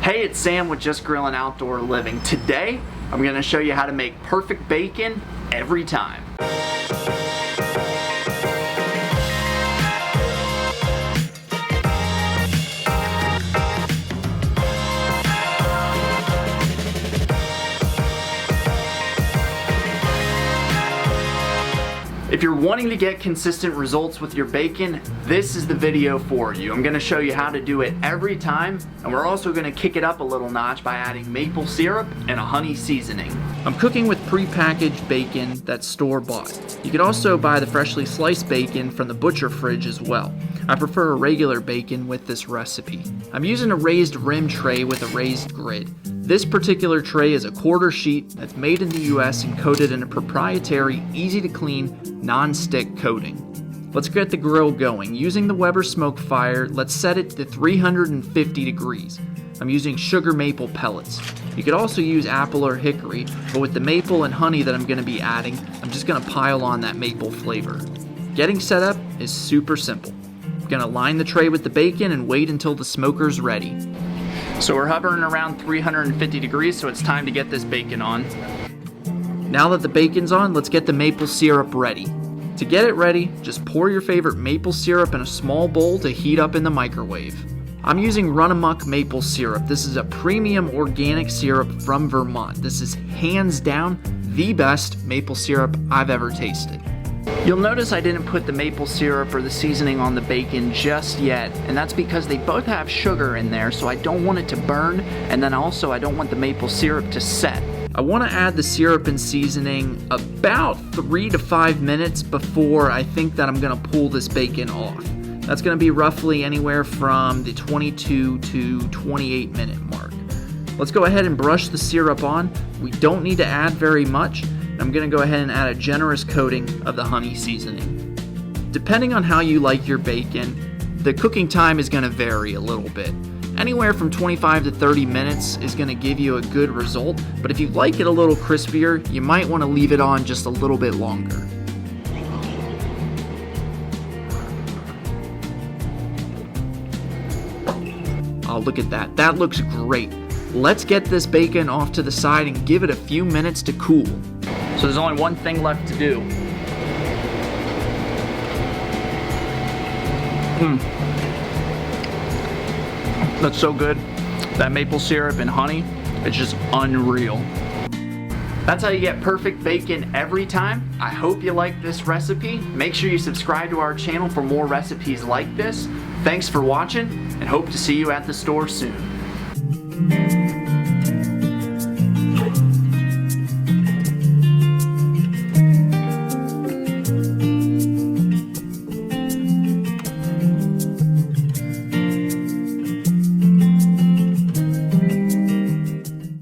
Hey, it's Sam with Just Grillin' Outdoor Living. Today, I'm gonna show you how to make perfect bacon every time. If you're wanting to get consistent results with your bacon, this is the video for you. I'm gonna show you how to do it every time, and we're also gonna kick it up a little notch by adding maple syrup and a honey seasoning. I'm cooking with pre-packaged bacon that's store-bought. You could also buy the freshly sliced bacon from the butcher fridge as well. I prefer a regular bacon with this recipe. I'm using a raised rim tray with a raised grid. This particular tray is a quarter sheet that's made in the US and coated in a proprietary, easy to clean, non-stick coating. Let's get the grill going. Using the Weber SmokeFire, let's set it to 350 degrees. I'm using sugar maple pellets. You could also use apple or hickory, but with the maple and honey that I'm going to be adding, I'm just going to pile on that maple flavor. Getting set up is super simple. I'm going to line the tray with the bacon and wait until the smoker's ready. So we're hovering around 350 degrees, so it's time to get this bacon on. Now that the bacon's on, let's get the maple syrup ready. To get it ready, just pour your favorite maple syrup in a small bowl to heat up in the microwave. I'm using Run Amok maple syrup. This is a premium organic syrup from Vermont. This is hands down the best maple syrup I've ever tasted. You'll notice I didn't put the maple syrup or the seasoning on the bacon just yet, and that's because they both have sugar in there, so I don't want it to burn, and then also I don't want the maple syrup to set. I want to add the syrup and seasoning about 3 to 5 minutes before I think that I'm going to pull this bacon off. That's going to be roughly anywhere from the 22 to 28 minute mark. Let's go ahead and brush the syrup on. We don't need to add very much. I'm going to go ahead and add a generous coating of the honey seasoning. Depending on how you like your bacon, the cooking time is going to vary a little bit. Anywhere from 25 to 30 minutes is going to give you a good result, but if you like it a little crispier, you might want to leave it on just a little bit longer. Oh, look at that. That looks great. Let's get this bacon off to the side and give it a few minutes to cool. So there's only one thing left to do. That's so good. That maple syrup and honey, it's just unreal. That's how you get perfect bacon every time. I hope you like this recipe. Make sure you subscribe to our channel for more recipes like this. Thanks for watching, and hope to see you at the store soon.